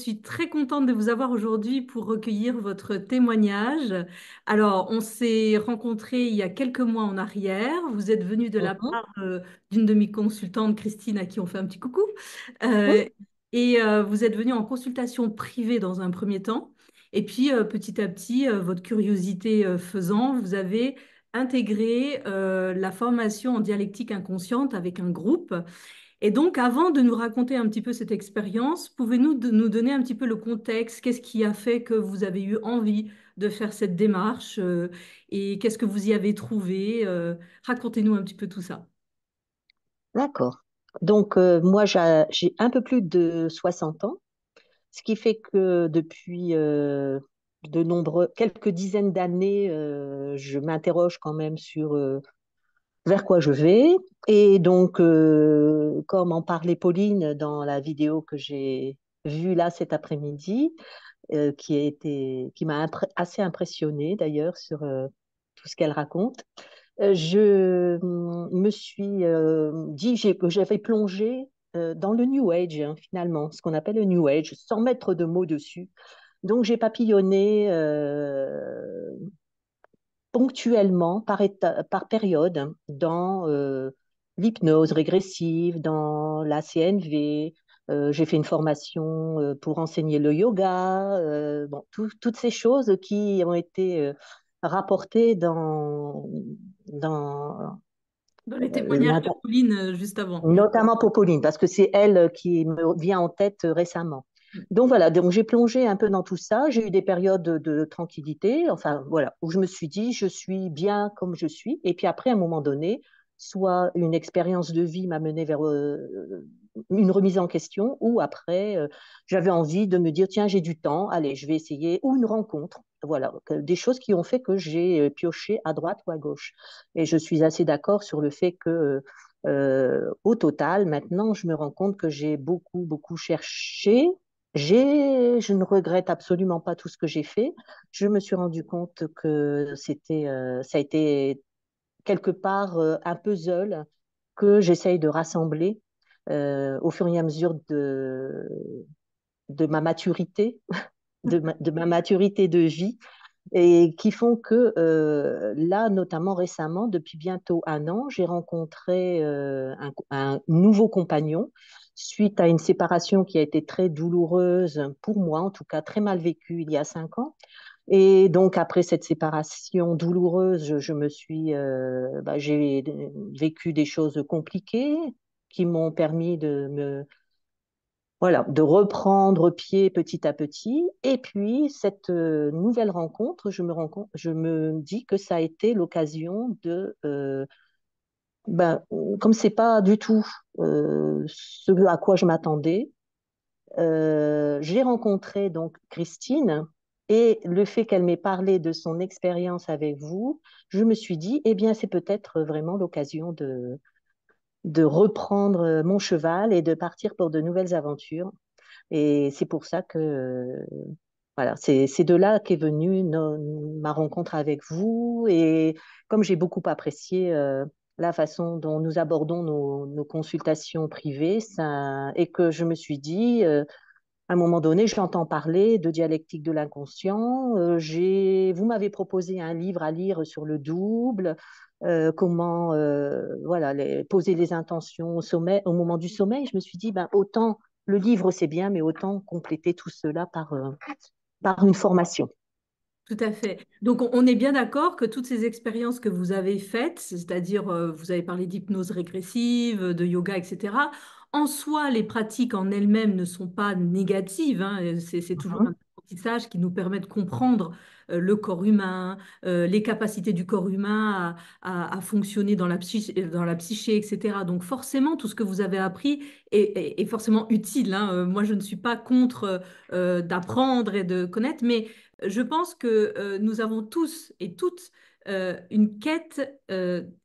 suis très contente de vous avoir aujourd'hui pour recueillir votre témoignage. Alors, on s'est rencontrés il y a quelques mois en arrière. Vous êtes venu de la Mhm. part d'une de mes consultantes, Christine, à qui on fait un petit coucou. Oui, Euh, Vous êtes venu en consultation privée dans un premier temps. Et puis, petit à petit, votre curiosité faisant, vous avez intégré la formation en dialectique inconsciente avec un groupe. Et donc, avant de nous raconter un petit peu cette expérience, nous donner un petit peu le contexte? Qu'est-ce qui a fait que vous avez eu envie de faire cette démarche et qu'est-ce que vous y avez trouvé? Racontez-nous un petit peu tout ça. d'accord. Donc, moi, j'ai un peu plus de 60 ans, ce qui fait que depuis quelques dizaines d'années, je m'interroge quand même sur vers quoi je vais. Et donc, comme en parlait Pauline dans la vidéo que j'ai vue là cet après-midi, qui m'a assez impressionnée d'ailleurs sur tout ce qu'elle raconte. Je me suis dit que j'avais plongé dans le New Age, hein, finalement, ce qu'on appelle le New Age, sans mettre de mots dessus. Donc, j'ai papillonné ponctuellement, par période, dans l'hypnose régressive, dans la CNV. J'ai fait une formation pour enseigner le yoga, bon, toutes ces choses qui ont été rapportées dans Dans les témoignages de l'inter- Pauline juste avant. notamment pour Pauline, parce que c'est elle qui me vient en tête récemment. Donc voilà, donc j'ai plongé un peu dans tout ça. J'ai eu des périodes de tranquillité, enfin voilà, où je me suis dit, je suis bien comme je suis. Et puis après, à un moment donné, soit une expérience de vie m'a mené vers une remise en question, ou après, j'avais envie de me dire, tiens, j'ai du temps, allez, je vais essayer, ou une rencontre. Voilà, des choses qui ont fait que j'ai pioché à droite ou à gauche. Et je suis assez d'accord sur le fait que au total, maintenant, je me rends compte que j'ai beaucoup, beaucoup cherché. Je ne regrette absolument pas tout ce que j'ai fait. Je me suis rendu compte que ça a été quelque part un puzzle que j'essaye de rassembler au fur et à mesure de ma maturité, de ma maturité de vie et qui font que là, notamment récemment, depuis bientôt un an, j'ai rencontré un nouveau compagnon suite à une séparation qui a été très douloureuse pour moi, en tout cas très mal vécue il y a 5 ans. Et donc après cette séparation douloureuse, j'ai vécu des choses compliquées qui m'ont permis de reprendre pied petit à petit. Et puis, cette nouvelle rencontre, je me dis que ça a été l'occasion ben, comme c'est pas du tout ce à quoi je m'attendais, j'ai rencontré donc Christine. Et le fait qu'elle m'ait parlé de son expérience avec vous, je me suis dit, eh bien, c'est peut-être vraiment l'occasion de reprendre mon cheval et de partir pour de nouvelles aventures. Et c'est pour ça que, voilà, c'est de là qu'est venue ma rencontre avec vous. Et comme j'ai beaucoup apprécié la façon dont nous abordons nos consultations privées, et que je me suis dit, à un moment donné, j'entends parler de dialectique de l'inconscient. Vous m'avez proposé un livre à lire sur le double, comment voilà, poser les intentions au moment du sommeil. Je me suis dit, ben, autant le livre, c'est bien, mais autant compléter tout cela par une formation. Tout à fait. Donc, on est bien d'accord que toutes ces expériences que vous avez faites, c'est-à-dire, vous avez parlé d'hypnose régressive, de yoga, etc., en soi, les pratiques en elles-mêmes ne sont pas négatives, hein. C'est toujours un Mhm. apprentissage qui nous permet de comprendre le corps humain, les capacités du corps humain à fonctionner dans la psyché, etc. Donc, forcément, tout ce que vous avez appris est forcément utile, hein. Moi, je ne suis pas contre d'apprendre et de connaître, mais je pense que nous avons tous et toutes une quête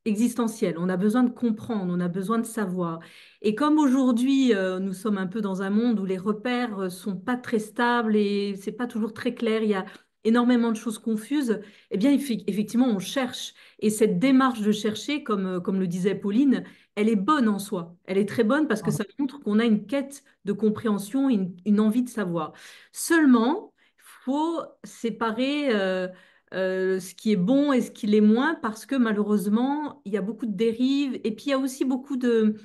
existentielle. On a besoin de comprendre, on a besoin de savoir. Et comme aujourd'hui, nous sommes un peu dans un monde où les repères sont pas très stables et c'est pas toujours très clair, énormément de choses confuses, eh bien, effectivement, on cherche. Et cette démarche de chercher, comme le disait Pauline, elle est bonne en soi. Elle est très bonne parce que ça montre qu'on a une quête de compréhension, une envie de savoir. Seulement, il faut séparer ce qui est bon et ce qui l'est moins parce que malheureusement, il y a beaucoup de dérives et puis il y a aussi beaucoup de-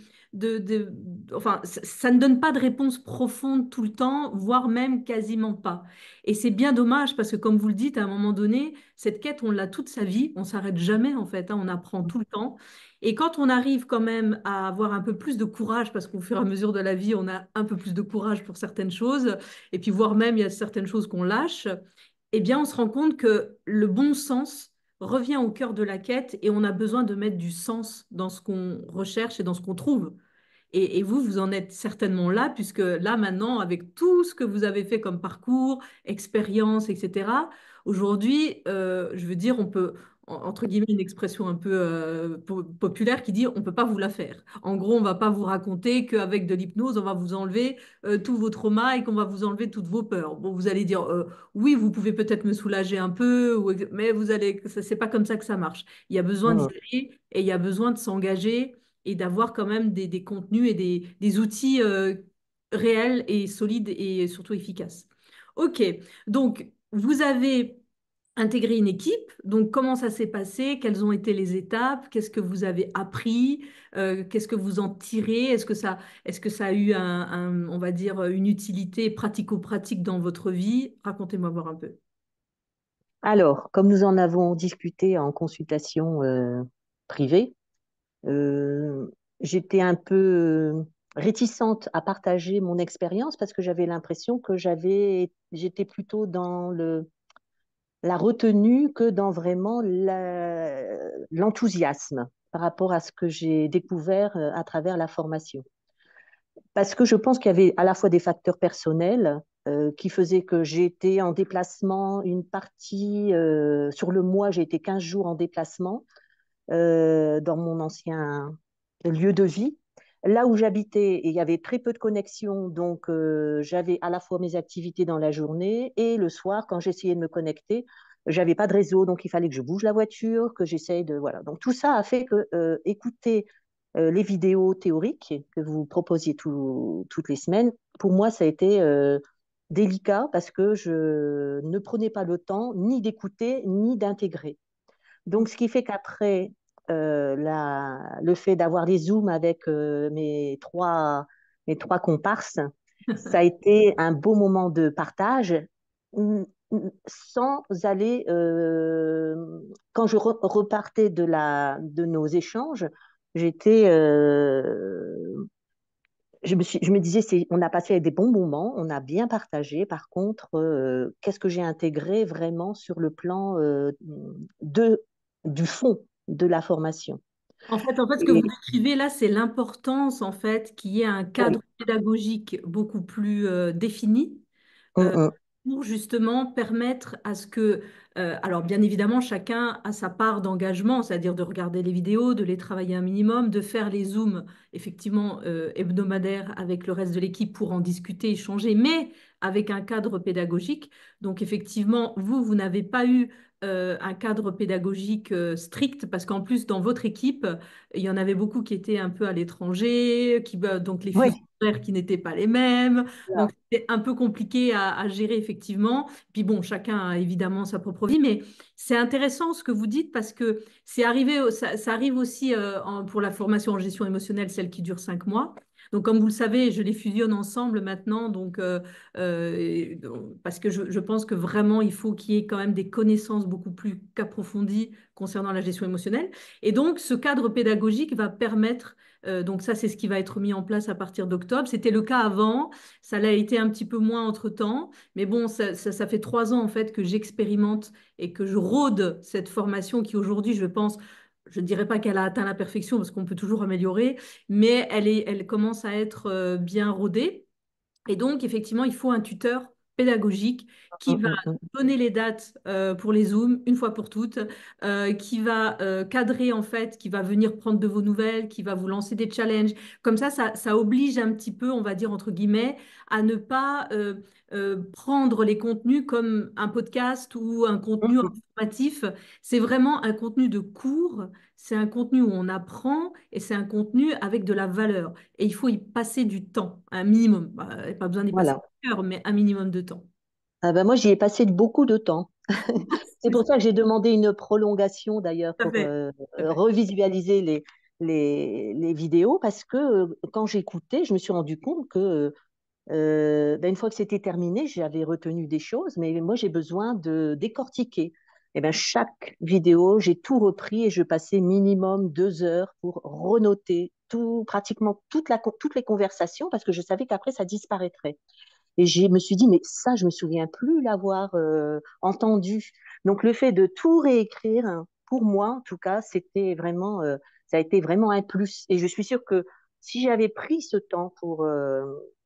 enfin, ça ne donne pas de réponse profonde tout le temps, voire même quasiment pas. Et c'est bien dommage parce que, comme vous le dites, à un moment donné, cette quête, on l'a toute sa vie, on s'arrête jamais en fait, hein, on apprend tout le temps. Et quand on arrive quand même à avoir un peu plus de courage, parce qu'au fur et à mesure de la vie, on a un peu plus de courage pour certaines choses, et puis voire même il y a certaines choses qu'on lâche, eh bien on se rend compte que le bon sens revient au cœur de la quête et on a besoin de mettre du sens dans ce qu'on recherche et dans ce qu'on trouve. Et vous, vous en êtes certainement là, puisque là, maintenant, avec tout ce que vous avez fait comme parcours, expérience, etc., aujourd'hui, je veux dire, on peut, entre guillemets, une expression un peu populaire qui dit on ne peut pas vous la faire. En gros, on ne va pas vous raconter qu'avec de l'hypnose, on va vous enlever tous vos traumas et qu'on va vous enlever toutes vos peurs. Bon, vous allez dire oui, vous pouvez peut-être me soulager un peu, mais vous allez, c'est pas comme ça que ça marche. Il y a besoin d'y Mm. aller et il y a besoin de s'engager et d'avoir quand même des contenus et des outils réels et solides et surtout efficaces. OK, donc vous avez intégré une équipe, donc comment ça s'est passé? Quelles ont été les étapes? Qu'est-ce que vous avez appris? Qu'est-ce que vous en tirez? Est-ce que ça a eu on va dire, une utilité pratico-pratique dans votre vie? Racontez-moi voir un peu. Alors, comme nous en avons discuté en consultation privée, euh, j'étais un peu réticente à partager mon expérience parce que j'avais l'impression que j'étais plutôt dans la retenue que dans vraiment l'enthousiasme par rapport à ce que j'ai découvert à travers la formation. Parce que je pense qu'il y avait à la fois des facteurs personnels qui faisaient que j'étais en déplacement une partie, sur le mois, j'ai été 15 jours en déplacement dans mon ancien lieu de vie. Là où j'habitais, il y avait très peu de connexion, donc j'avais à la fois mes activités dans la journée et le soir, quand j'essayais de me connecter, j'avais pas de réseau, donc il fallait que je bouge la voiture, que j'essaye de voilà. Donc tout ça a fait que écouter les vidéos théoriques que vous proposiez toutes les semaines, pour moi ça a été délicat parce que je ne prenais pas le temps ni d'écouter ni d'intégrer. Donc, ce qui fait qu'après, le fait d'avoir des Zooms avec mes trois comparses, ça a été un beau moment de partage sans aller, quand je repartais de nos échanges, j'étais, je me disais, on a passé des bons moments, on a bien partagé. Par contre, qu'est-ce que j'ai intégré vraiment sur le plan de, du fond de la formation? En fait, ce que vous Et, décrivez là, c'est l'importance en fait qu'il y ait un cadre oui, pédagogique beaucoup plus défini mm, euh, mm, pour justement permettre à ce que, alors bien évidemment, chacun a sa part d'engagement, c'est-à-dire de regarder les vidéos, de les travailler un minimum, de faire les zooms effectivement hebdomadaires avec le reste de l'équipe pour en discuter, échanger, mais avec un cadre pédagogique. Donc effectivement, vous n'avez pas eu un cadre pédagogique strict parce qu'en plus, dans votre équipe, il y en avait beaucoup qui étaient un peu à l'étranger, donc les fuseaux oui, horaires qui n'étaient pas les mêmes. voilà. Donc, c'est un peu compliqué à gérer, effectivement. Puis bon, chacun a évidemment sa propre vie, mais c'est intéressant ce que vous dites parce que c'est arrivé, ça arrive aussi pour la formation en gestion émotionnelle, celle qui dure 5 mois. Donc, comme vous le savez, je les fusionne ensemble maintenant, parce que je pense que vraiment, il faut qu'il y ait quand même des connaissances beaucoup plus qu'approfondies concernant la gestion émotionnelle. Et donc, ce cadre pédagogique va permettre, donc ça, c'est ce qui va être mis en place à partir d'octobre. C'était le cas avant. Ça l'a été un petit peu moins entre-temps, mais bon, ça fait 3 ans en fait que j'expérimente et que je rôde cette formation qui aujourd'hui, je pense, je ne dirais pas qu'elle a atteint la perfection parce qu'on peut toujours améliorer, mais elle commence à être bien rodée. Et donc, effectivement, il faut un tuteur pédagogique qui va mm. donner les dates pour les Zooms une fois pour toutes, qui va cadrer en fait, qui va venir prendre de vos nouvelles, qui va vous lancer des challenges. Comme ça oblige un petit peu, on va dire entre guillemets, à ne pas prendre les contenus comme un podcast ou un contenu Mhm. informatif. C'est vraiment un contenu de cours, c'est un contenu où on apprend et c'est un contenu avec de la valeur. Et il faut y passer du temps, un minimum. Bah, pas besoin d'y passer Voilà. 1 heure, mais un minimum de temps. Ah ben moi, j'y ai passé beaucoup de temps. C'est C'est pour ça que j'ai demandé une prolongation d'ailleurs tout à pour fait. Tout à fait. revisualiser les vidéos parce que quand j'écoutais, je me suis rendu compte que ben, une fois que c'était terminé, j'avais retenu des choses, mais moi j'ai besoin de décortiquer. Et ben, chaque vidéo, j'ai tout repris et je passais minimum 2 heures pour renoter tout, pratiquement toutes les conversations parce que je savais qu'après ça disparaîtrait. Et je me suis dit, mais ça, je me souviens plus l'avoir entendu. Donc, le fait de tout réécrire, hein, pour moi, en tout cas, ça a été vraiment un plus. Et je suis sûre que si j'avais pris ce temps pour,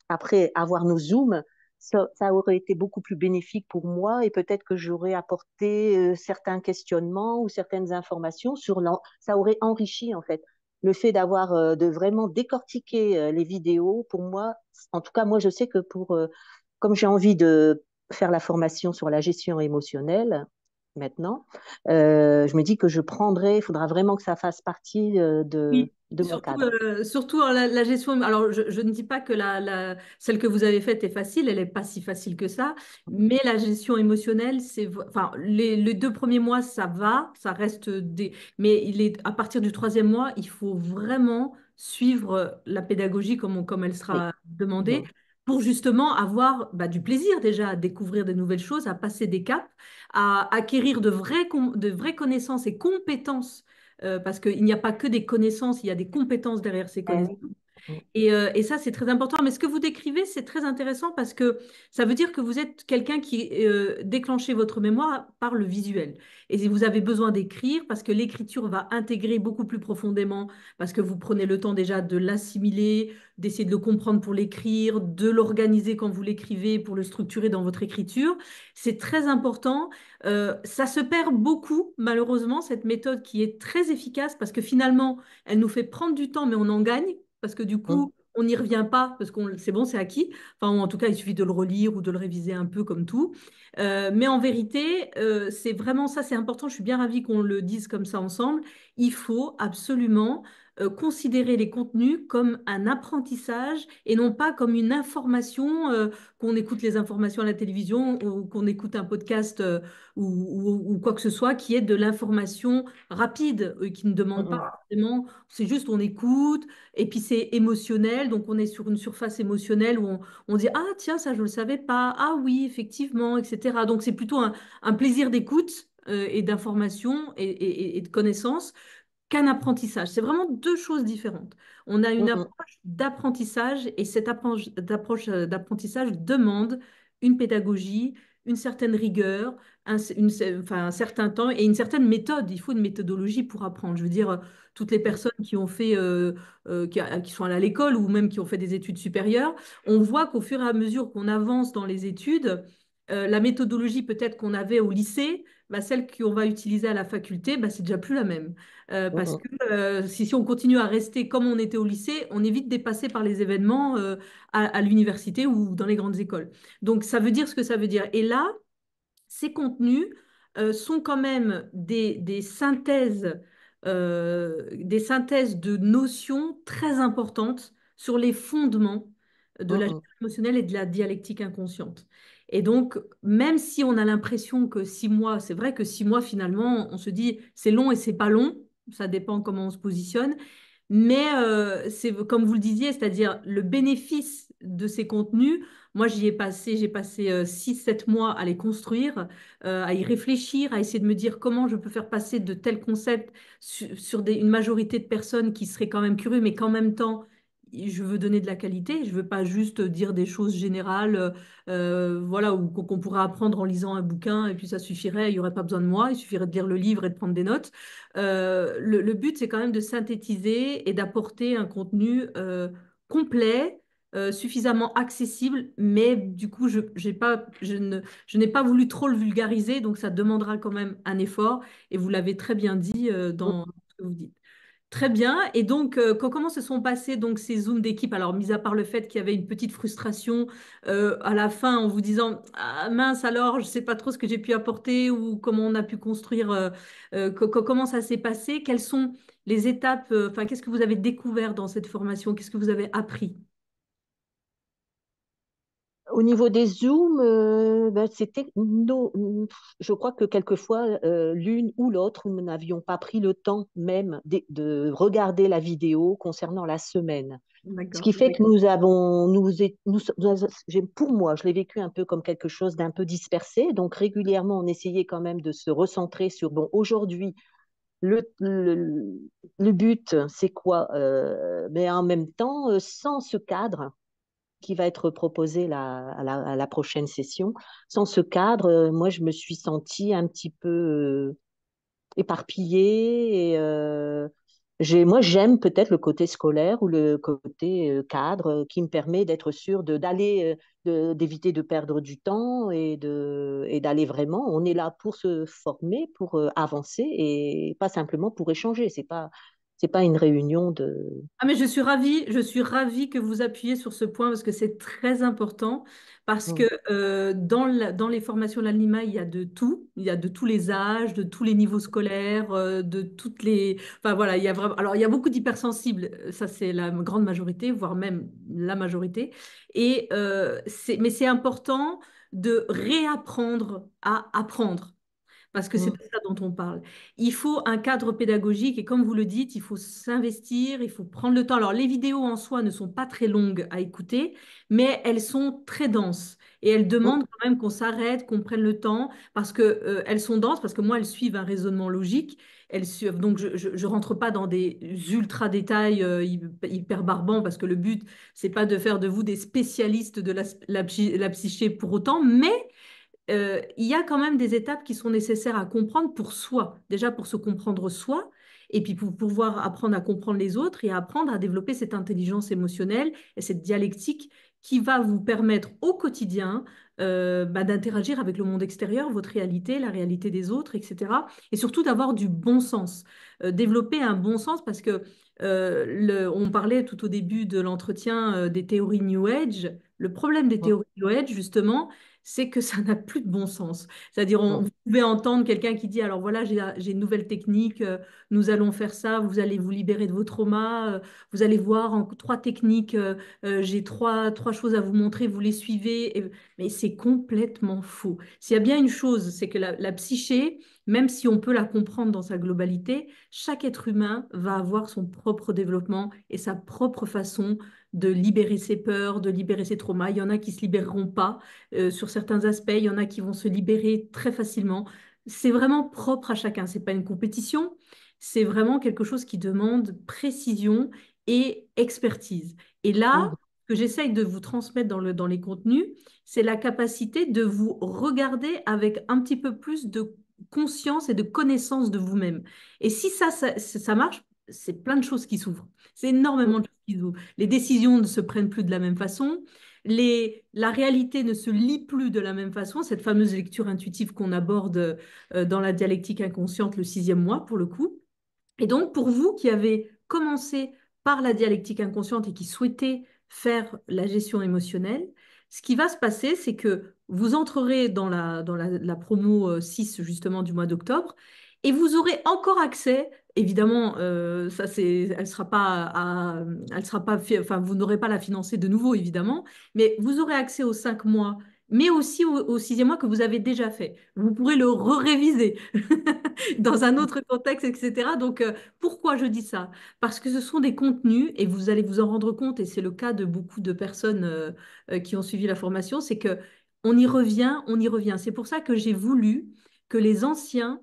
après avoir nos Zooms, ça aurait été beaucoup plus bénéfique pour moi et peut-être que j'aurais apporté certains questionnements ou certaines informations ça aurait enrichi, en fait. Le fait de vraiment décortiquer les vidéos, pour moi, en tout cas, moi, je sais que comme j'ai envie de faire la formation sur la gestion émotionnelle maintenant, je me dis que il faudra vraiment que ça fasse partie Oui, de mon surtout, cadre. surtout la gestion. Alors, je ne dis pas que celle que vous avez faite est facile, elle n'est pas si facile que ça, mais la gestion émotionnelle, enfin, les 2 premiers mois, ça va, ça reste des. Mais à partir du troisième mois, il faut vraiment suivre la pédagogie comme elle Oui. sera demandée Mhm. pour justement avoir bah, du plaisir déjà à découvrir des nouvelles choses, à passer des caps, à acquérir de vraies connaissances et compétences parce qu'il n'y a pas que des connaissances, il y a des compétences derrière ces Eh connaissances. oui. Mhm. Et ça, c'est très important. Mais ce que vous décrivez, c'est très intéressant parce que ça veut dire que vous êtes quelqu'un qui déclenchez votre mémoire par le visuel. Et vous avez besoin d'écrire parce que l'écriture va intégrer beaucoup plus profondément, parce que vous prenez le temps déjà de l'assimiler, d'essayer de le comprendre pour l'écrire, de l'organiser quand vous l'écrivez, pour le structurer dans votre écriture. C'est très important. Ça se perd beaucoup, malheureusement, cette méthode qui est très efficace parce que finalement, elle nous fait prendre du temps, mais on en gagne parce que du Mhm. coup, on n'y revient pas, parce que c'est bon, c'est acquis. Enfin, ou en tout cas, il suffit de le relire ou de le réviser un peu comme tout. Mais en vérité, c'est vraiment ça, c'est important. Je suis bien ravie qu'on le dise comme ça ensemble. Il faut absolument considérer les contenus comme un apprentissage et non pas comme une information, qu'on écoute les informations à la télévision ou qu'on écoute un podcast ou quoi que ce soit, qui est de l'information rapide, qui ne demande pas Mhm. forcément, c'est juste on écoute, et puis c'est émotionnel, donc on est sur une surface émotionnelle où on dit, ah tiens, ça je ne le savais pas, ah oui, effectivement, etc. Donc c'est plutôt un plaisir d'écoute et d'information et de connaissance qu'un apprentissage. C'est vraiment 2 choses différentes. On a une Mhm. approche d'apprentissage et cette approche d'apprentissage demande une pédagogie, une certaine rigueur, enfin, un certain temps et une certaine méthode. Il faut une méthodologie pour apprendre. Je veux dire, toutes les personnes qui ont fait, qui sont allées à l'école ou même qui ont fait des études supérieures, on voit qu'au fur et à mesure qu'on avance dans les études, la méthodologie peut-être qu'on avait au lycée, bah, celle qu'on va utiliser à la faculté, bah, c'est déjà plus la même. Parce Mhm. que si on continue à rester comme on était au lycée, on est vite dépassé par les événements à l'université ou dans les grandes écoles. Donc ça veut dire ce que ça veut dire. Et là, ces contenus sont quand même des synthèses de notions très importantes sur les fondements de la Mhm. gestion émotionnelle et de la dialectique inconsciente. Et donc, même si on a l'impression que 6 mois, c'est vrai que 6 mois, finalement, on se dit c'est long et c'est pas long, ça dépend comment on se positionne, mais c'est comme vous le disiez, c'est-à-dire le bénéfice de ces contenus. Moi, j'ai passé 6, 7 mois à les construire, à y réfléchir, à essayer de me dire comment je peux faire passer de tels concepts sur une majorité de personnes qui seraient quand même curieux, mais qu'en même temps, je veux donner de la qualité. Je veux pas juste dire des choses générales, voilà, ou qu'on pourrait apprendre en lisant un bouquin et puis ça suffirait, il n'y aurait pas besoin de moi, il suffirait de lire le livre et de prendre des notes. Le but, c'est quand même de synthétiser et d'apporter un contenu complet, suffisamment accessible, mais du coup, je n'ai pas voulu trop le vulgariser, donc ça demandera quand même un effort, et vous l'avez très bien dit dans ce que vous dites. Très bien. Et donc, comment se sont passés donc ces zooms d'équipe? Alors, mis à part le fait qu'il y avait une petite frustration à la fin en vous disant, ah mince, alors, je ne sais pas trop ce que j'ai pu apporter ou comment on a pu construire, comment ça s'est passé? Quelles sont les étapes, enfin, qu'est-ce que vous avez découvert dans cette formation? Qu'est-ce que vous avez appris? Au niveau des zooms, ben, je crois que quelquefois, l'une ou l'autre, nous n'avions pas pris le temps même de regarder la vidéo concernant la semaine. Ce D'accord. qui fait que pour moi, je l'ai vécu un peu comme quelque chose d'un peu dispersé. Donc régulièrement, on essayait quand même de se recentrer sur, bon, aujourd'hui, le but, c'est quoi? Mais en même temps, sans ce cadre qui va être proposé à la prochaine session, sans ce cadre, moi, je me suis sentie un petit peu éparpillée. Moi, j'aime peut-être le côté scolaire ou le côté cadre qui me permet d'être sûre d'éviter de perdre du temps et d'aller vraiment. On est là pour se former, pour avancer et pas simplement pour échanger. C'est pas une réunion de. Ah mais je suis ravie que vous appuyez sur ce point parce que c'est très important parce que Mm, dans les formations de l'ANIMA, il y a de tout, il y a de tous les âges, de tous les niveaux scolaires, de toutes les... Enfin voilà, il y a vraiment... Alors il y a beaucoup d'hypersensibles, ça c'est la grande majorité, voire même la majorité, mais c'est important de réapprendre à apprendre parce que c'est de mm, ça dont on parle. Il faut un cadre pédagogique et comme vous le dites, il faut s'investir, il faut prendre le temps. Alors, les vidéos en soi ne sont pas très longues à écouter, mais elles sont très denses et elles mm, demandent quand même qu'on s'arrête, qu'on prenne le temps parce que elles sont denses, parce que moi, elles suivent un raisonnement logique. Elles suivent, donc, je rentre pas dans des ultra détails hyper barbants parce que le but, c'est pas de faire de vous des spécialistes de la psyché pour autant, mais il y a quand même des étapes qui sont nécessaires à comprendre pour soi. Déjà pour se comprendre soi, et puis pour pouvoir apprendre à comprendre les autres et apprendre à développer cette intelligence émotionnelle et cette dialectique qui va vous permettre au quotidien d'interagir avec le monde extérieur, votre réalité, la réalité des autres, etc. Et surtout d'avoir du bon sens. Développer un bon sens parce que on parlait tout au début de l'entretien des théories New Age. Le problème des mm, théories New Age, justement, c'est que ça n'a plus de bon sens. C'est-à-dire, mm. vous pouvez entendre quelqu'un qui dit, alors voilà, j'ai une nouvelle technique, nous allons faire ça, vous allez vous libérer de vos traumas, vous allez voir en trois techniques, j'ai trois choses à vous montrer, vous les suivez. Mais c'est complètement faux. S'il y a bien une chose, c'est que la psyché, même si on peut la comprendre dans sa globalité, chaque être humain va avoir son propre développement et sa propre façon de libérer ses peurs, de libérer ses traumas. Il y en a qui se libéreront pas sur certains aspects. Il y en a qui vont se libérer très facilement. C'est vraiment propre à chacun. C'est pas une compétition. C'est vraiment quelque chose qui demande précision et expertise. Et là, Mm. ce que j'essaye de vous transmettre dans les contenus, c'est la capacité de vous regarder avec un petit peu plus de conscience et de connaissance de vous-même. Et si ça marche, c'est plein de choses qui s'ouvrent. C'est énormément de choses qui s'ouvrent. Les décisions ne se prennent plus de la même façon la réalité ne se lit plus de la même façon, cette fameuse lecture intuitive qu'on aborde dans la dialectique inconsciente, le sixième mois pour le coup. Et donc, pour vous qui avez commencé par la dialectique inconsciente et qui souhaitez faire la gestion émotionnelle, ce qui va se passer, c'est que vous entrerez la promo 6 justement du mois d'octobre et vous aurez encore accès, évidemment, elle sera pas, enfin, vous n'aurez pas la financer de nouveau, évidemment, mais vous aurez accès aux 5 mois, mais aussi au sixième mois que vous avez déjà fait. Vous pourrez le réviser dans un autre contexte, etc. Donc, pourquoi je dis ça? Parce que ce sont des contenus, et vous allez vous en rendre compte, et c'est le cas de beaucoup de personnes qui ont suivi la formation, c'est que on y revient, on y revient. C'est pour ça que j'ai voulu que les anciens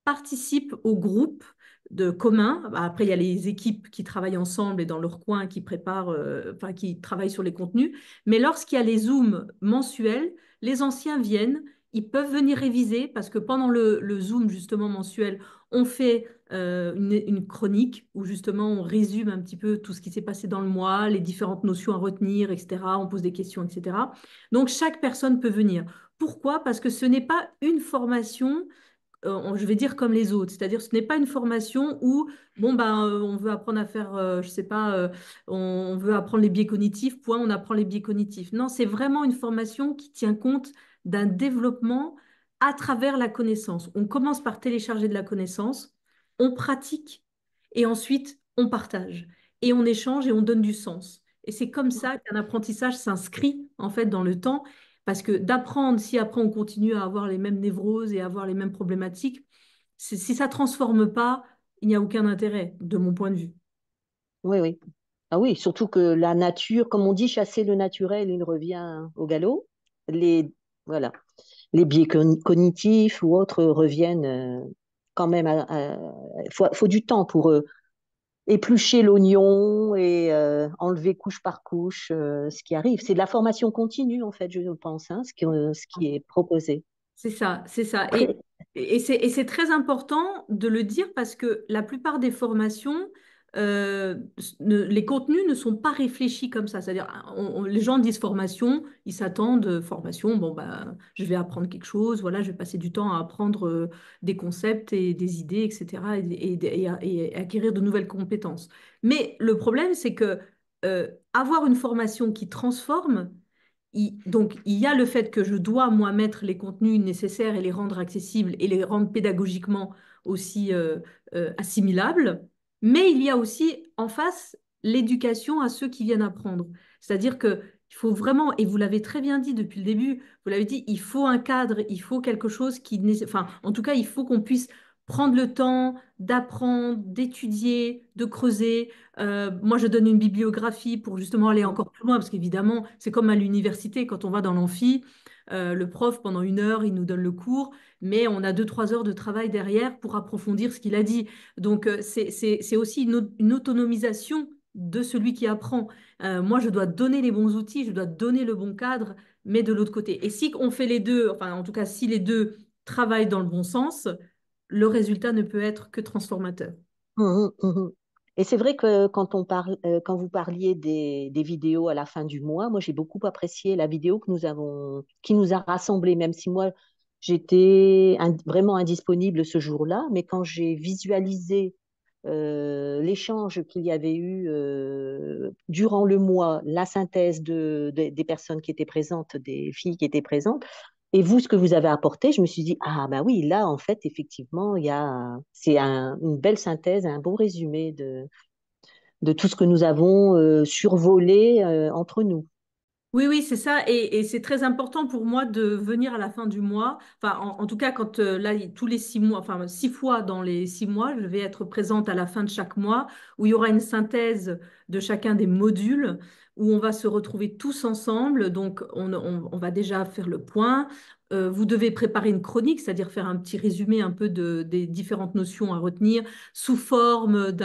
participent au groupe de commun. Bah, après, il y a les équipes qui travaillent ensemble et dans leur coin qui préparent, enfin, qui travaillent sur les contenus. Mais lorsqu'il y a les Zooms mensuels, les anciens viennent, ils peuvent venir réviser parce que pendant le Zoom justement mensuel, On fait une chronique où justement on résume un petit peu tout ce qui s'est passé dans le mois, les différentes notions à retenir, etc. On pose des questions, etc. Donc chaque personne peut venir. Pourquoi? Parce que ce n'est pas une formation je vais dire comme les autres, c'est-à-dire ce n'est pas une formation où bon ben on veut apprendre à faire je sais pas on veut apprendre les biais cognitifs, point on apprend les biais cognitifs. Non, c'est vraiment une formation qui tient compte d'un développement à travers la connaissance. On commence par télécharger de la connaissance, on pratique et ensuite on partage et on échange et on donne du sens. Et c'est comme ça qu'un apprentissage s'inscrit en fait dans le temps parce que d'apprendre, si après on continue à avoir les mêmes névroses et à avoir les mêmes problématiques, si ça ne transforme pas, il n'y a aucun intérêt, de mon point de vue. Oui, oui. Ah oui, surtout que la nature, comme on dit, chasser le naturel, il revient au galop. Les, voilà, les biais cognitifs ou autres reviennent quand même. Faut du temps pour éplucher l'oignon et enlever couche par couche ce qui arrive. C'est de la formation continue, en fait, je pense, hein, ce qui est proposé. C'est ça, c'est ça. Après, Et c'est très important de le dire parce que la plupart des formations, les contenus ne sont pas réfléchis comme ça. C'est-à-dire, les gens disent formation, ils s'attendent, formation, bon, bah, je vais apprendre quelque chose, voilà, je vais passer du temps à apprendre des concepts et des idées, etc., et acquérir de nouvelles compétences. Mais le problème, c'est que avoir une formation qui transforme, donc, il y a le fait que je dois, moi, mettre les contenus nécessaires et les rendre accessibles et les rendre pédagogiquement aussi assimilables, mais il y a aussi en face l'éducation à ceux qui viennent apprendre. C'est-à-dire que il faut vraiment, et vous l'avez très bien dit depuis le début, vous l'avez dit, il faut un cadre, il faut quelque chose enfin, en tout cas, il faut qu'on puisse prendre le temps d'apprendre, d'étudier, de creuser, moi, je donne une bibliographie pour justement aller encore plus loin, parce qu'évidemment, c'est comme à l'université, quand on va dans l'amphi, le prof, pendant 1 heure, il nous donne le cours, mais on a 2, 3 heures de travail derrière pour approfondir ce qu'il a dit. Donc, c'est aussi une autonomisation de celui qui apprend. Moi, je dois donner les bons outils, je dois donner le bon cadre, mais de l'autre côté. Et si on fait les deux, enfin, en tout cas, si les deux travaillent dans le bon sens, le résultat ne peut être que transformateur. mhm, mhm. Et c'est vrai que quand on parle, quand vous parliez des vidéos à la fin du mois, moi j'ai beaucoup apprécié la vidéo que nous avons, qui nous a rassemblés, même si moi j'étais vraiment indisponible ce jour-là, mais quand j'ai visualisé l'échange qu'il y avait eu durant le mois, la synthèse des personnes qui étaient présentes, des filles qui étaient présentes, et vous, ce que vous avez apporté, je me suis dit, ah ben oui, là, en fait, effectivement, une belle synthèse, un bon résumé de tout ce que nous avons survolé entre nous. Oui, oui, c'est ça. Et c'est très important pour moi de venir à la fin du mois. Enfin, en tout cas, quand là, tous les 6 mois, enfin 6 fois dans les 6 mois, je vais être présente à la fin de chaque mois où il y aura une synthèse de chacun des modules où on va se retrouver tous ensemble. Donc, on va déjà faire le point. Vous devez préparer une chronique, c'est-à-dire faire un petit résumé un peu des différentes notions à retenir sous forme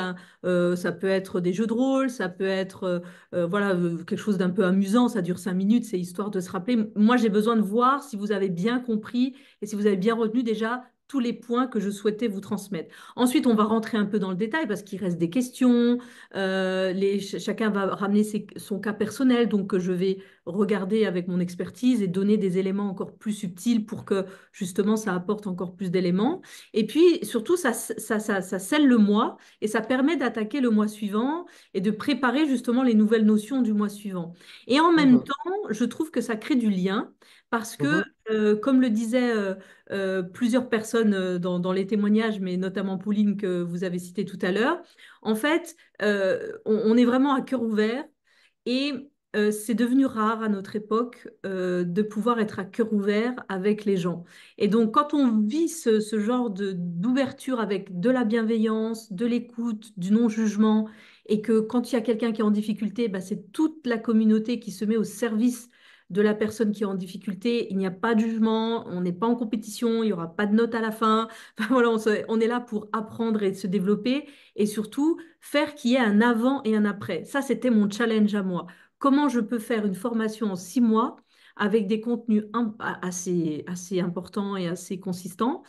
ça peut être des jeux de rôle, ça peut être voilà, quelque chose d'un peu amusant, ça dure 5 minutes, c'est histoire de se rappeler. Moi, j'ai besoin de voir si vous avez bien compris et si vous avez bien retenu déjà tous les points que je souhaitais vous transmettre. Ensuite, on va rentrer un peu dans le détail parce qu'il reste des questions. Chacun va ramener son cas personnel, donc je vais regarder avec mon expertise et donner des éléments encore plus subtils pour que justement ça apporte encore plus d'éléments. Et puis surtout, ça scelle le mois et ça permet d'attaquer le mois suivant et de préparer justement les nouvelles notions du mois suivant. Et en même Mhm, temps, je trouve que ça crée du lien parce que, mhm, comme le disaient plusieurs personnes dans les témoignages, mais notamment Pauline que vous avez cité tout à l'heure, en fait, on est vraiment à cœur ouvert et c'est devenu rare à notre époque de pouvoir être à cœur ouvert avec les gens. Et donc, quand on vit ce genre d'ouverture avec de la bienveillance, de l'écoute, du non-jugement, et que quand il y a quelqu'un qui est en difficulté, bah, c'est toute la communauté qui se met au service de la personne qui est en difficulté. Il n'y a pas de jugement, on n'est pas en compétition, il n'y aura pas de note à la fin. Enfin, voilà, on est là pour apprendre et se développer et surtout faire qu'il y ait un avant et un après. Ça, c'était mon challenge à moi. Comment je peux faire une formation en 6 mois avec des contenus assez importants et assez consistants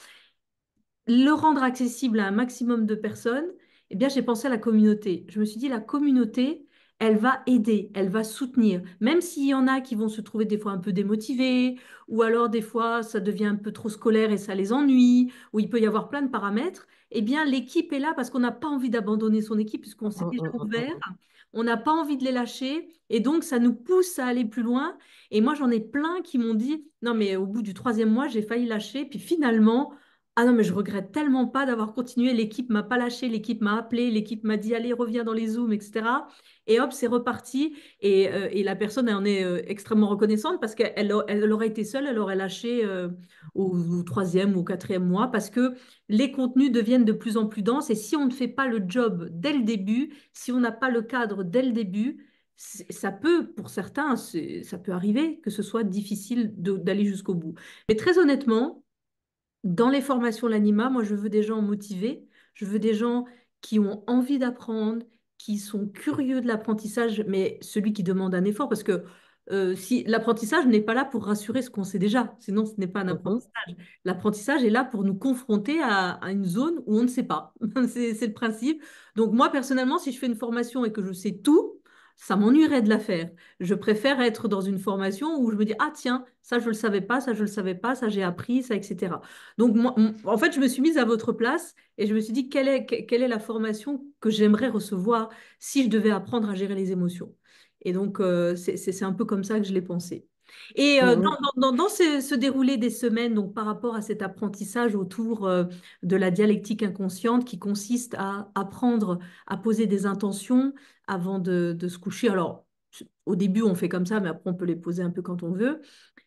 le rendre accessible à un maximum de personnes, eh bien, j'ai pensé à la communauté. Je me suis dit, la communauté, elle va aider, elle va soutenir. Même s'il y en a qui vont se trouver des fois un peu démotivés, ou alors des fois ça devient un peu trop scolaire et ça les ennuie, ou il peut y avoir plein de paramètres, eh bien, l'équipe est là parce qu'on n'a pas envie d'abandonner son équipe, puisqu'on s'est déjà ouvert. On n'a pas envie de les lâcher et donc ça nous pousse à aller plus loin. Et moi, j'en ai plein qui m'ont dit, non, mais au bout du troisième mois, j'ai failli lâcher. Puis finalement, ah non, mais je regrette tellement pas d'avoir continué. L'équipe m'a pas lâché, l'équipe m'a appelé, l'équipe m'a dit allez, reviens dans les Zooms, etc. Et hop, c'est reparti. Et la personne, elle en est extrêmement reconnaissante parce qu'elle aurait été seule, elle aurait lâché au troisième ou au quatrième mois parce que les contenus deviennent de plus en plus denses. Et si on ne fait pas le job dès le début, si on n'a pas le cadre dès le début, ça peut, pour certains, ça peut arriver que ce soit difficile d'aller jusqu'au bout. Mais très honnêtement, dans les formations L'Anima, moi, je veux des gens motivés, je veux des gens qui ont envie d'apprendre, qui sont curieux de l'apprentissage, mais celui qui demande un effort, parce que si l'apprentissage n'est pas là pour rassurer ce qu'on sait déjà, sinon ce n'est pas un Mhm. apprentissage. L'apprentissage est là pour nous confronter à une zone où on ne sait pas. C'est le principe. Donc moi, personnellement, si je fais une formation et que je sais tout, ça m'ennuierait de la faire. Je préfère être dans une formation où je me dis, ah tiens, ça je ne le savais pas, ça je ne le savais pas, ça j'ai appris, ça, etc. Donc, moi, en fait, je me suis mise à votre place et je me suis dit, quelle est la formation que j'aimerais recevoir si je devais apprendre à gérer les émotions? Et donc, c'est un peu comme ça que je l'ai pensé. Et Mhm. dans ce déroulé des semaines, donc par rapport à cet apprentissage autour de la dialectique inconsciente qui consiste à apprendre à poser des intentions avant de se coucher. Alors, au début, on fait comme ça, mais après, on peut les poser un peu quand on veut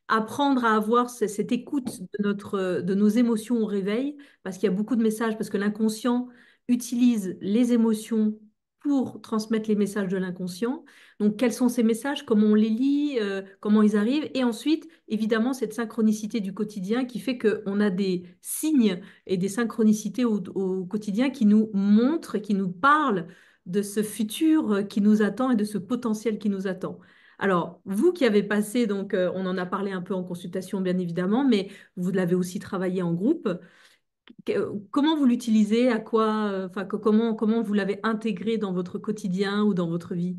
apprendre à avoir cette écoute de nos émotions au réveil, parce qu'il y a beaucoup de messages, parce que l'inconscient utilise les émotions pour transmettre les messages de l'inconscient. Donc, quels sont ces messages, comment on les lit, comment ils arrivent, et ensuite, évidemment, cette synchronicité du quotidien qui fait qu'on a des signes et des synchronicités au quotidien qui nous montrent et qui nous parlent de ce futur qui nous attend et de ce potentiel qui nous attend. Alors, vous qui avez passé, donc on en a parlé un peu en consultation bien évidemment, mais vous l'avez aussi travaillé en groupe. Comment vous l'utilisez? À quoi, enfin, comment vous l'avez intégré dans votre quotidien ou dans votre vie?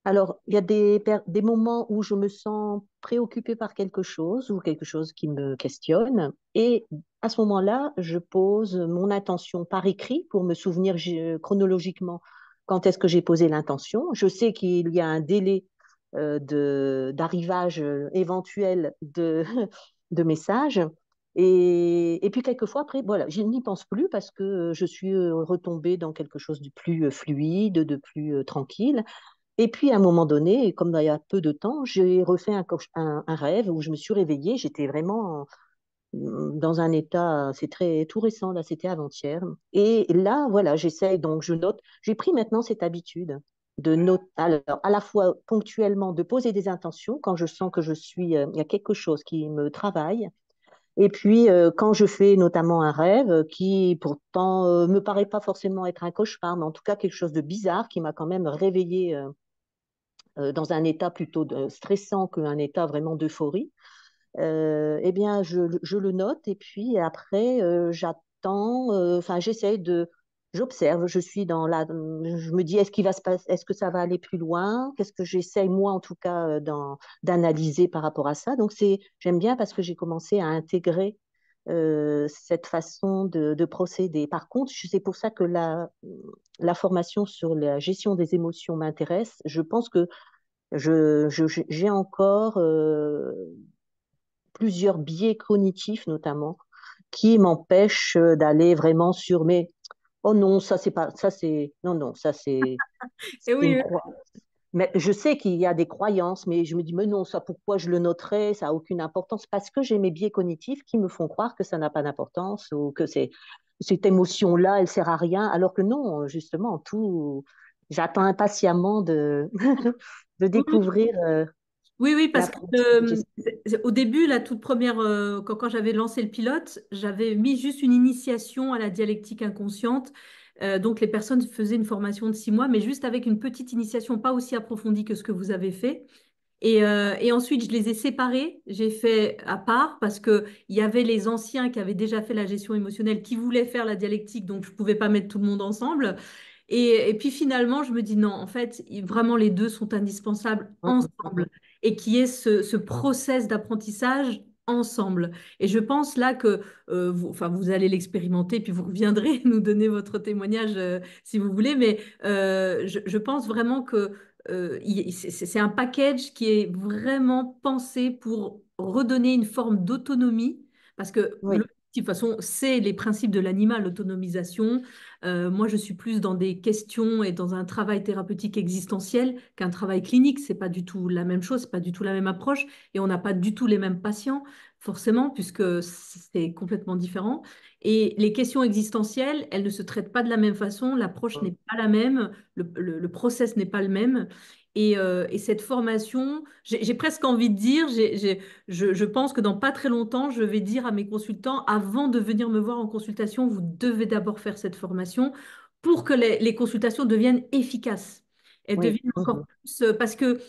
Alors, il y a des moments où je me sens préoccupée par quelque chose ou quelque chose qui me questionne. Et à ce moment-là, je pose mon intention par écrit pour me souvenir chronologiquement quand est-ce que j'ai posé l'intention. Je sais qu'il y a un délai d'arrivage éventuel de messages. Et puis quelquefois, après, voilà, je n'y pense plus parce que je suis retombée dans quelque chose de plus fluide, de plus tranquille. Et puis, à un moment donné, comme il y a peu de temps, j'ai refait un rêve où je me suis réveillée. J'étais vraiment dans un état, c'est très tout récent, là, c'était avant-hier. Et là, voilà, j'essaye, donc je note. J'ai pris maintenant cette habitude de noter, alors, à la fois ponctuellement, de poser des intentions quand je sens que il y a quelque chose qui me travaille. Et puis, quand je fais notamment un rêve qui pourtant me paraît pas forcément être un cauchemar, mais en tout cas quelque chose de bizarre qui m'a quand même réveillée dans un état plutôt stressant qu'un état vraiment d'euphorie, eh bien, je le note et puis après, j'attends, enfin, j'observe, je suis je me dis, est-ce qu'il va se passer, est-ce que ça va aller plus loin? Qu'est-ce que j'essaye, moi, en tout cas, d'analyser par rapport à ça? Donc, j'aime bien parce que j'ai commencé à intégrer cette façon de procéder. Par contre, c'est pour ça que la formation sur la gestion des émotions m'intéresse. Je pense que j'ai encore plusieurs biais cognitifs notamment qui m'empêchent d'aller vraiment sur mais oh non ça c'est pas ça c'est non non ça Et c'est une oui, croix. Mais je sais qu'il y a des croyances, mais je me dis mais non ça pourquoi je le noterais, ça a aucune importance parce que j'ai mes biais cognitifs qui me font croire que ça n'a pas d'importance ou que cette émotion là elle sert à rien alors que non justement tout j'attends impatiemment de de oui. découvrir Oui, oui, la parce que gestion. au début, la toute première, quand j'avais lancé le pilote, j'avais mis juste une initiation à la dialectique inconsciente. Donc, les personnes faisaient une formation de 6 mois, mais juste avec une petite initiation, pas aussi approfondie que ce que vous avez fait. Et ensuite, je les ai séparés, j'ai fait à part parce qu'il y avait les anciens qui avaient déjà fait la gestion émotionnelle qui voulaient faire la dialectique, donc je ne pouvais pas mettre tout le monde ensemble. Et puis finalement, je me dis non, en fait, vraiment les deux sont indispensables Mm, mm, ensemble mm. et qui est ce process d'apprentissage ensemble. Et je pense là que vous, enfin, vous allez l'expérimenter, puis vous reviendrez nous donner votre témoignage si vous voulez, mais je pense vraiment que c'est un package qui est vraiment pensé pour redonner une forme d'autonomie, parce que Oui, de toute façon, c'est les principes de l'animal, l'autonomisation. Moi, je suis plus dans des questions et dans un travail thérapeutique existentiel qu'un travail clinique. C'est pas du tout la même chose, c'est pas du tout la même approche, et on n'a pas du tout les mêmes patients, forcément, puisque c'est complètement différent. Et les questions existentielles, elles ne se traitent pas de la même façon, l'approche n'est mm, pas la même, le process n'est pas le même. Et cette formation, j'ai presque envie de dire, je pense que dans pas très longtemps, je vais dire à mes consultants, avant de venir me voir en consultation, vous devez d'abord faire cette formation pour que les consultations deviennent efficaces. Elles oui. deviennent encore Mhm. plus, parce que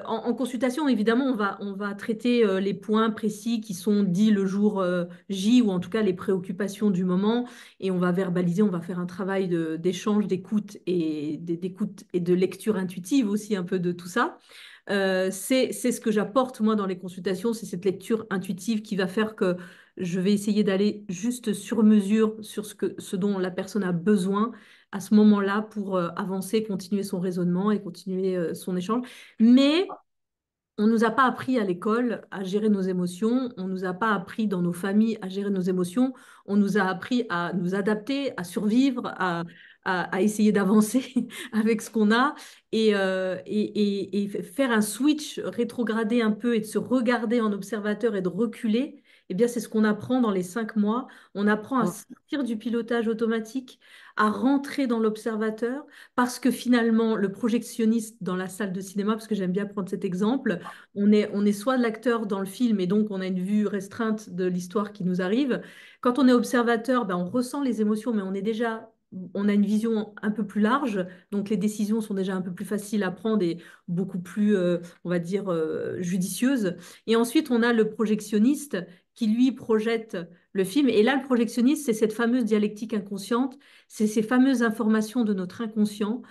en consultation, évidemment, on va traiter les points précis qui sont dits le jour J, ou en tout cas les préoccupations du moment, et on va verbaliser, on va faire un travail d'échange, d'écoute et de lecture intuitive aussi un peu de tout ça. C'est ce que j'apporte moi dans les consultations, c'est cette lecture intuitive qui va faire que je vais essayer d'aller juste sur mesure sur ce dont la personne a besoin à ce moment-là pour avancer, continuer son raisonnement et continuer son échange. Mais on nous a pas appris à l'école à gérer nos émotions, on nous a pas appris dans nos familles à gérer nos émotions, on nous a appris à nous adapter, à survivre, à essayer d'avancer avec ce qu'on a et faire un switch, rétrograder un peu et de se regarder en observateur et de reculer. Eh bien, c'est ce qu'on apprend dans les 5 mois. On apprend à Mm, sortir du pilotage automatique, à rentrer dans l'observateur, parce que finalement, le projectionniste dans la salle de cinéma, parce que j'aime bien prendre cet exemple, on est soit l'acteur dans le film et donc on a une vue restreinte de l'histoire qui nous arrive. Quand on est observateur, ben, on ressent les émotions, mais on a une vision un peu plus large, donc les décisions sont déjà un peu plus faciles à prendre et beaucoup plus, on va dire, judicieuses. Et ensuite, on a le projectionniste qui, lui, projette le film. Et là, le projectionniste, c'est cette fameuse dialectique inconsciente, c'est ces fameuses informations de notre inconscient.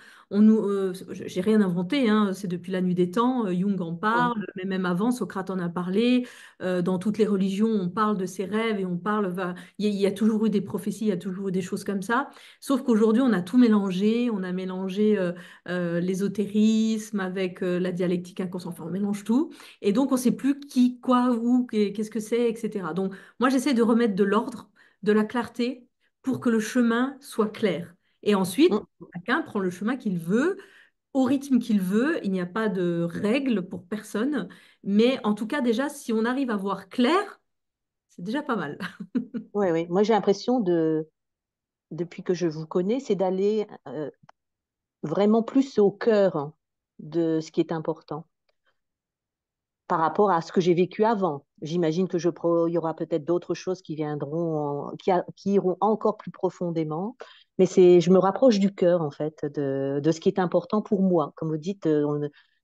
J'ai rien inventé, hein, c'est depuis la nuit des temps, Jung en mm. parle, mais même avant, Socrate en a parlé. Dans toutes les religions, on parle de ses rêves et on parle. Il y a toujours eu des prophéties, il y a toujours eu des choses comme ça. Sauf qu'aujourd'hui, on a tout mélangé. On a mélangé l'ésotérisme avec la dialectique inconsciente. Enfin, on mélange tout. Et donc, on ne sait plus qui, quoi, où, qu'est-ce que c'est, etc. Donc, moi, j'essaie de remettre de l'ordre, de la clarté pour que le chemin soit clair. Et ensuite, Mm. chacun prend le chemin qu'il veut, au rythme qu'il veut. Il n'y a pas de règles pour personne. Mais en tout cas, déjà, si on arrive à voir clair, c'est déjà pas mal. Oui, oui. Moi, j'ai l'impression depuis que je vous connais, c'est d'aller vraiment plus au cœur de ce qui est important par rapport à ce que j'ai vécu avant. J'imagine que il y aura peut-être d'autres choses qui viendront, qui iront encore plus profondément. Mais je me rapproche du cœur, en fait, de ce qui est important pour moi. Comme vous dites,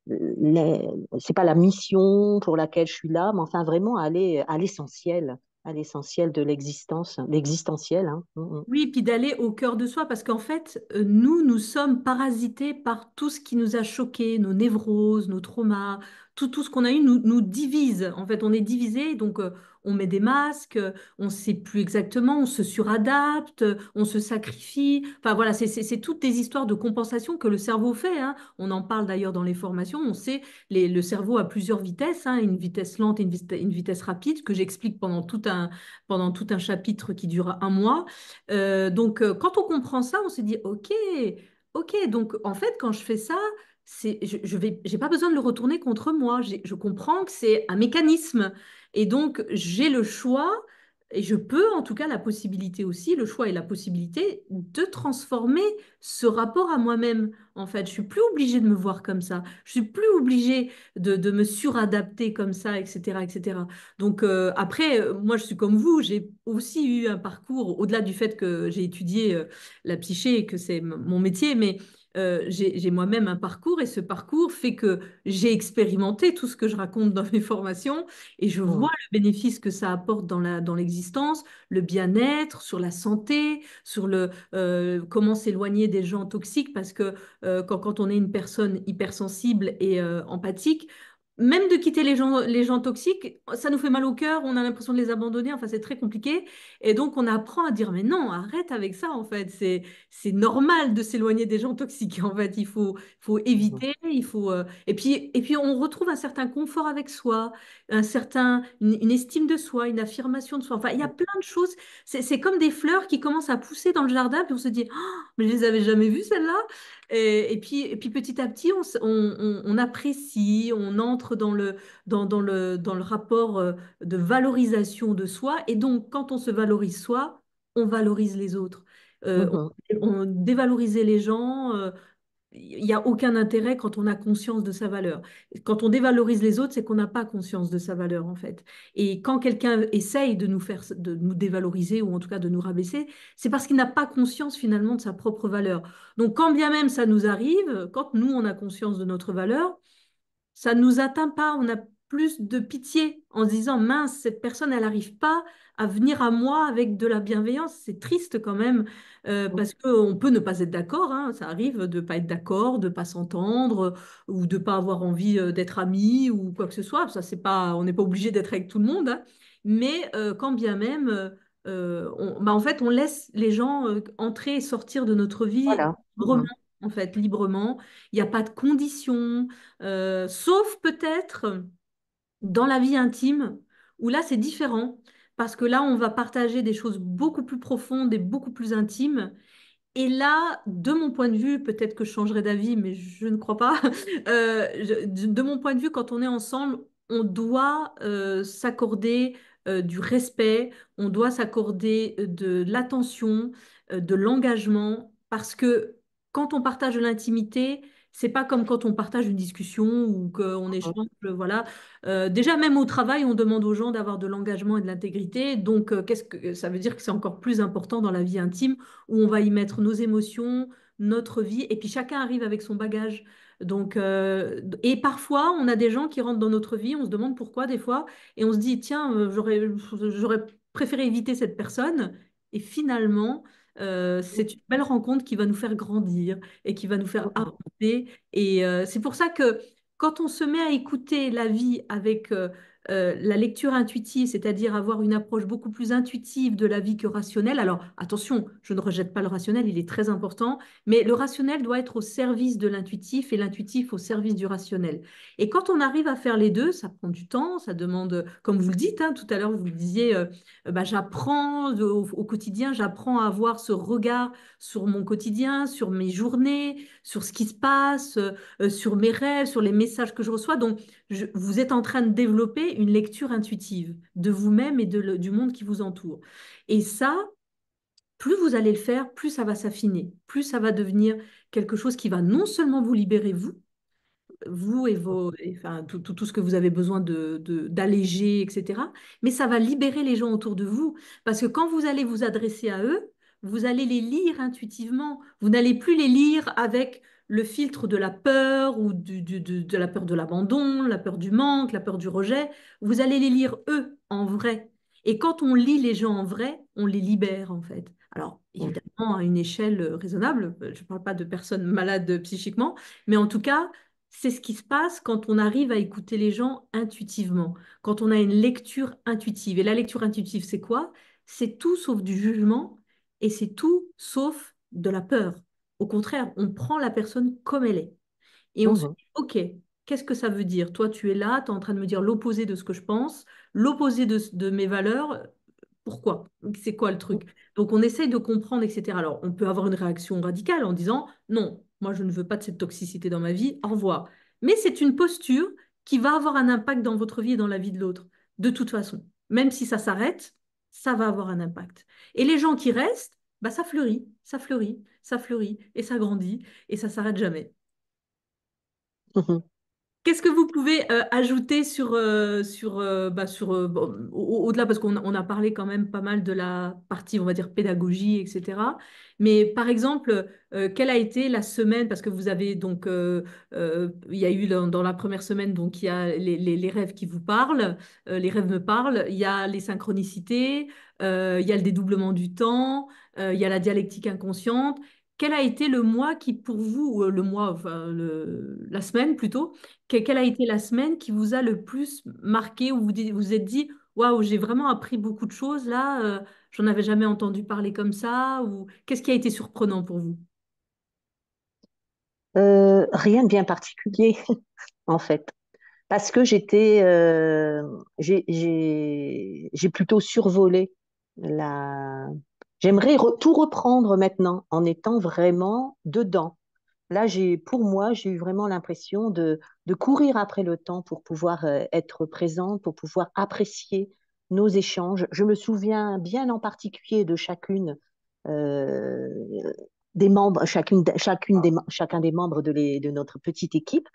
c'est pas la mission pour laquelle je suis là, mais enfin vraiment aller à l'essentiel de l'existence, l'existentiel. Hein. Mm, Oui, puis d'aller au cœur de soi, parce qu'en fait, nous sommes parasités par tout ce qui nous a choqués, nos névroses, nos traumas, tout ce qu'on a eu nous divise. En fait, on est divisé, donc on met des masques, on ne sait plus exactement, on se suradapte, on se sacrifie. Enfin voilà, c'est toutes des histoires de compensation que le cerveau fait, hein. On en parle d'ailleurs dans les formations. On sait, le cerveau a plusieurs vitesses, hein, une vitesse lente et une vitesse rapide, que j'explique pendant tout un chapitre qui dure un mois. Donc, quand on comprend ça, on se dit, OK, OK. Donc, en fait, quand je fais ça, j'ai pas besoin de le retourner contre moi. Je comprends que c'est un mécanisme. Et donc, j'ai le choix, et je peux, en tout cas, la possibilité aussi, le choix et la possibilité de transformer ce rapport à moi-même. En fait, je suis plus obligée de me voir comme ça. Je suis plus obligée de me suradapter comme ça, etc., etc. Donc après, moi je suis comme vous, j'ai aussi eu un parcours, au-delà du fait que j'ai étudié la psyché et que c'est mon métier, mais j'ai moi-même un parcours et ce parcours fait que j'ai expérimenté tout ce que je raconte dans mes formations et je vois Mhm. le bénéfice que ça apporte dans l'existence, le bien-être, sur la santé, sur comment s'éloigner des gens toxiques parce que quand on est une personne hypersensible et empathique, même de quitter les gens toxiques, ça nous fait mal au cœur, on a l'impression de les abandonner, enfin c'est très compliqué. Et donc on apprend à dire, mais non, arrête avec ça en fait, c'est normal de s'éloigner des gens toxiques. En fait, faut Mhm. éviter, et puis on retrouve un certain confort avec soi, une estime de soi, une affirmation de soi. Enfin, il y a plein de choses. C'est comme des fleurs qui commencent à pousser dans le jardin, puis on se dit, oh, mais je les avais jamais vues celles-là. Et puis petit à petit, on apprécie, on entre dans le rapport de valorisation de soi. Et donc, quand on se valorise soi, on valorise les autres. Mhm. Dévaloriser les gens, il n'y a aucun intérêt quand on a conscience de sa valeur. Quand on dévalorise les autres, c'est qu'on n'a pas conscience de sa valeur, en fait. Et quand quelqu'un essaye de nous dévaloriser ou en tout cas de nous rabaisser, c'est parce qu'il n'a pas conscience finalement de sa propre valeur. Donc, quand bien même ça nous arrive, quand nous, on a conscience de notre valeur, ça ne nous atteint pas. On a plus de pitié en se disant, mince, cette personne, elle n'arrive pas à venir à moi avec de la bienveillance. C'est triste quand même, parce qu'on peut ne pas être d'accord, hein. Ça arrive de ne pas être d'accord, de ne pas s'entendre, ou de ne pas avoir envie d'être amis ou quoi que ce soit. Ça, c'est pas, on n'est pas obligé d'être avec tout le monde, hein. Mais quand bien même, en fait, on laisse les gens entrer et sortir de notre vie Voilà. librement, Mhm. en fait, librement. Il n'y a pas de conditions. Sauf peut-être dans la vie intime, où là c'est différent, parce que là on va partager des choses beaucoup plus profondes et beaucoup plus intimes. Et là, de mon point de vue, peut-être que je changerai d'avis, mais je ne crois pas. De mon point de vue, quand on est ensemble, on doit s'accorder du respect, on doit s'accorder de l'attention, de l'engagement, parce que quand on partage de l'intimité, c'est pas comme quand on partage une discussion ou qu'on échange, voilà. Déjà, même au travail, on demande aux gens d'avoir de l'engagement et de l'intégrité. Donc, qu'est-ce que ça veut dire que c'est encore plus important dans la vie intime où on va y mettre nos émotions, notre vie, et puis chacun arrive avec son bagage. Donc, et parfois, on a des gens qui rentrent dans notre vie, on se demande pourquoi des fois, et on se dit, tiens, j'aurais préféré éviter cette personne, et finalement, c'est une belle rencontre qui va nous faire grandir et qui va nous faire Mhm. avancer. Et c'est pour ça que quand on se met à écouter la vie avec la lecture intuitive, c'est-à-dire avoir une approche beaucoup plus intuitive de la vie que rationnelle. Alors attention, je ne rejette pas le rationnel, il est très important, mais le rationnel doit être au service de l'intuitif et l'intuitif au service du rationnel. Et quand on arrive à faire les deux, ça prend du temps, ça demande, comme vous le dites, hein, tout à l'heure, vous le disiez, bah, j'apprends au quotidien, j'apprends à avoir ce regard sur mon quotidien, sur mes journées, sur ce qui se passe, sur mes rêves, sur les messages que je reçois. Donc, vous êtes en train de développer une lecture intuitive de vous-même et du monde qui vous entoure. Et ça, plus vous allez le faire, plus ça va s'affiner, plus ça va devenir quelque chose qui va non seulement vous libérer, vous et enfin, tout ce que vous avez besoin d'alléger, etc. Mais ça va libérer les gens autour de vous. Parce que quand vous allez vous adresser à eux, vous allez les lire intuitivement. Vous n'allez plus les lire avec le filtre de la peur ou de la peur de l'abandon, la peur du manque, la peur du rejet. Vous allez les lire eux en vrai. Et quand on lit les gens en vrai, on les libère en fait. Alors, Mhm. évidemment, à une échelle raisonnable, je ne parle pas de personnes malades psychiquement, mais en tout cas, c'est ce qui se passe quand on arrive à écouter les gens intuitivement, quand on a une lecture intuitive. Et la lecture intuitive, c'est quoi? C'est tout sauf du jugement et c'est tout sauf de la peur. Au contraire, on prend la personne comme elle est. Et on se Mhm. dit, OK, qu'est-ce que ça veut dire? Toi, tu es là, tu es en train de me dire l'opposé de ce que je pense, l'opposé de mes valeurs. Pourquoi? C'est quoi le truc? Donc, on essaye de comprendre, etc. Alors, on peut avoir une réaction radicale en disant, non, moi, je ne veux pas de cette toxicité dans ma vie, au revoir. Mais c'est une posture qui va avoir un impact dans votre vie et dans la vie de l'autre, de toute façon. Même si ça s'arrête, ça va avoir un impact. Et les gens qui restent, bah, ça fleurit, ça fleurit, ça fleurit, et ça grandit, et ça s'arrête jamais. Mhm. Qu'est-ce que vous pouvez ajouter bon, au-delà, parce qu'on a parlé quand même pas mal de la partie, on va dire, pédagogie, etc. Mais par exemple, quelle a été la semaine, parce que vous avez donc, il y a eu dans la première semaine, donc il y a les rêves qui vous parlent, les rêves me parlent, il y a les synchronicités, il y a le dédoublement du temps, il y a la dialectique inconsciente. Quel a été le mois qui, pour vous, ou le mois, enfin, la semaine plutôt, quelle a été la semaine qui vous a le plus marqué, où vous êtes dit, waouh, j'ai vraiment appris beaucoup de choses là, j'en avais jamais entendu parler comme ça, ou qu'est-ce qui a été surprenant pour vous? Rien de bien particulier, en fait. Parce que j'ai plutôt survolé la. J'aimerais tout reprendre maintenant en étant vraiment dedans. Là, pour moi, j'ai eu vraiment l'impression de courir après le temps pour pouvoir être présente, pour pouvoir apprécier nos échanges. Je me souviens bien en particulier de euh, des membres, chacun des membres de notre petite équipe.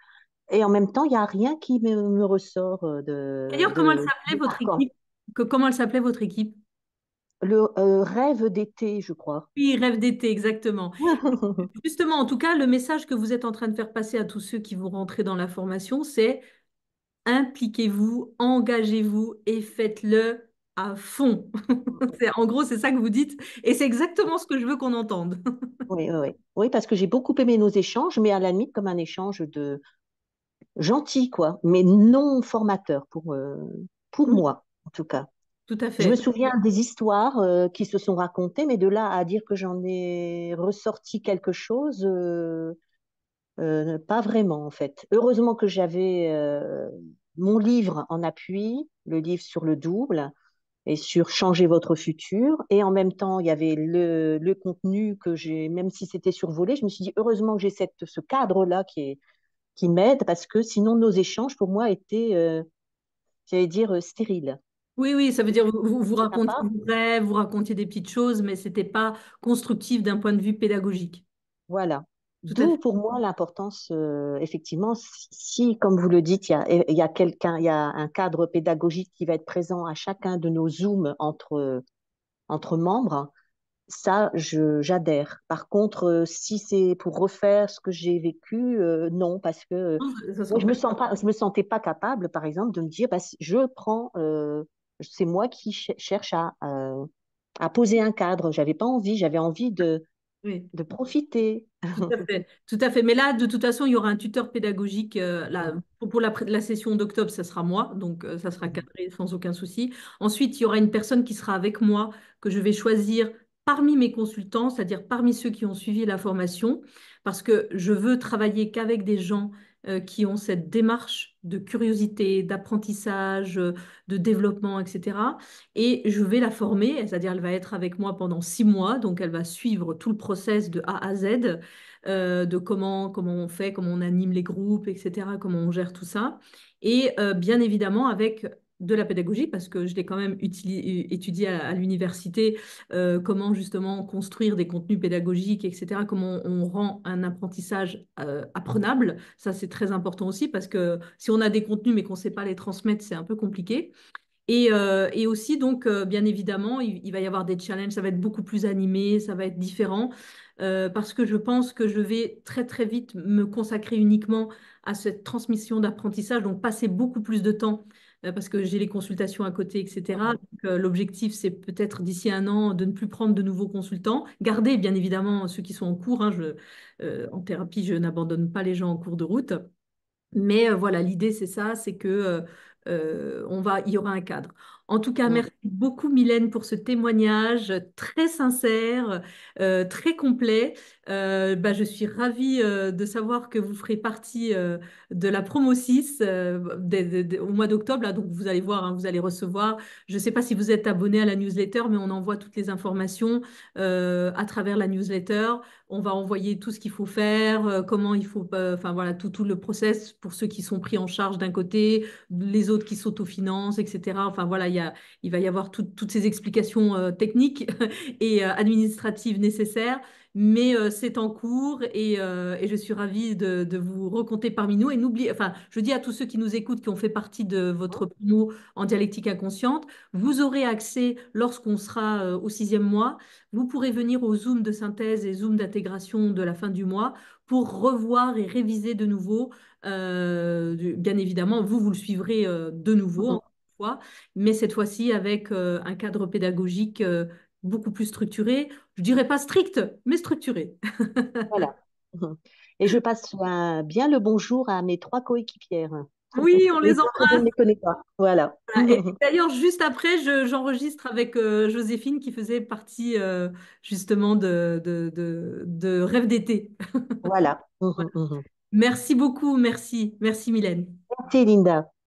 Et en même temps, il n'y a rien qui me ressort D'ailleurs, comment elle s'appelait de votre marquant. équipe? Comment elle s'appelait votre équipe? Le rêve d'été, je crois. Oui, rêve d'été, exactement. Justement, en tout cas, le message que vous êtes en train de faire passer à tous ceux qui vont rentrer dans la formation, c'est impliquez-vous, engagez-vous et faites-le à fond. En gros, c'est ça que vous dites et c'est exactement ce que je veux qu'on entende. Oui, oui, oui. Oui, parce que j'ai beaucoup aimé nos échanges, mais à la limite comme un échange de gentil, quoi, mais non formateur pour Oui, moi, en tout cas. tout à Je me fait. souviens des histoires qui se sont racontées, mais de là à dire que j'en ai ressorti quelque chose, pas vraiment, en fait. Heureusement que j'avais mon livre en appui, le livre sur le double et sur changer votre futur. Et en même temps, il y avait le contenu que j'ai, même si c'était survolé, je me suis dit, heureusement que j'ai ce cadre-là qui m'aide parce que sinon nos échanges pour moi étaient, j'allais dire, stériles. Oui, oui, ça veut dire vous C'est racontiez sympa. vos rêves, vous racontiez des petites choses, mais c'était pas constructif d'un point de vue pédagogique. Voilà. Tout à D'où fait. pour moi l'importance, effectivement, si, comme vous le dites, il y a quelqu'un, il y a un cadre pédagogique qui va être présent à chacun de nos Zooms entre membres, ça, j'adhère. Par contre, si c'est pour refaire ce que j'ai vécu, non, parce que Non, ça moi, sera pas. je me sentais pas capable, par exemple, de me dire, bah, c'est moi qui cherche à poser un cadre. J'avais pas envie, j'avais envie Oui. de profiter. Tout à fait, tout à fait. Mais là, de toute façon, il y aura un tuteur pédagogique. Là, pour la session d'octobre, ça sera moi, donc ça sera cadré sans aucun souci. Ensuite, il y aura une personne qui sera avec moi, que je vais choisir parmi mes consultants, c'est-à-dire parmi ceux qui ont suivi la formation, parce que je veux travailler qu'avec des gens qui ont cette démarche de curiosité, d'apprentissage, de développement, etc. Et je vais la former, c'est-à-dire elle va être avec moi pendant 6 mois, donc elle va suivre tout le process de A à Z de comment on fait, comment on anime les groupes, etc., comment on gère tout ça. Et bien évidemment avec de la pédagogie, parce que je l'ai quand même étudié à l'université, comment justement construire des contenus pédagogiques, etc., comment on rend un apprentissage apprenable. Ça, c'est très important aussi, parce que si on a des contenus mais qu'on ne sait pas les transmettre, c'est un peu compliqué. Et aussi, donc, bien évidemment, il va y avoir des challenges, ça va être beaucoup plus animé, ça va être différent, parce que je pense que je vais très, très vite me consacrer uniquement à cette transmission d'apprentissage, donc passer beaucoup plus de temps, parce que j'ai les consultations à côté, etc. Mhm. Donc, l'objectif, c'est peut-être d'ici un an de ne plus prendre de nouveaux consultants, garder bien évidemment ceux qui sont en cours, hein, en thérapie, je n'abandonne pas les gens en cours de route. Mais voilà, l'idée, c'est ça, c'est que il y aura un cadre. En tout cas, Mhm. merci beaucoup, Mylène, pour ce témoignage très sincère, très complet. Bah, je suis ravie de savoir que vous ferez partie de la promo 6 au mois d'octobre. Là, donc, vous allez voir, hein, vous allez recevoir. Je ne sais pas si vous êtes abonné à la newsletter, mais on envoie toutes les informations à travers la newsletter. On va envoyer tout ce qu'il faut faire, comment il faut, enfin voilà, tout le process pour ceux qui sont pris en charge d'un côté, les autres qui s'autofinancent, etc. Enfin voilà, il va y avoir toutes ces explications techniques et administratives nécessaires. mais c'est en cours et je suis ravie de vous recompter parmi nous. Et n'oubliez, enfin, je dis à tous ceux qui nous écoutent, qui ont fait partie de votre promo en dialectique inconsciente, vous aurez accès, lorsqu'on sera au sixième mois, vous pourrez venir au Zoom de synthèse et Zoom d'intégration de la fin du mois pour revoir et réviser de nouveau. Bien évidemment, vous le suivrez de nouveau, Mhm. encore une fois, mais cette fois-ci avec un cadre pédagogique beaucoup plus structuré. Je dirais pas strict, mais structuré. Voilà. Mhm. Et je passe bien le bonjour à mes trois coéquipières. Oui, on Les les autres, je ne embrasse. les connais pas. Voilà. Et d'ailleurs, juste après, j'enregistre avec Joséphine qui faisait partie justement de Rêve d'été. Voilà. Voilà. Mhm, mhm. Merci beaucoup, merci. Merci Mylène. Merci, Linda.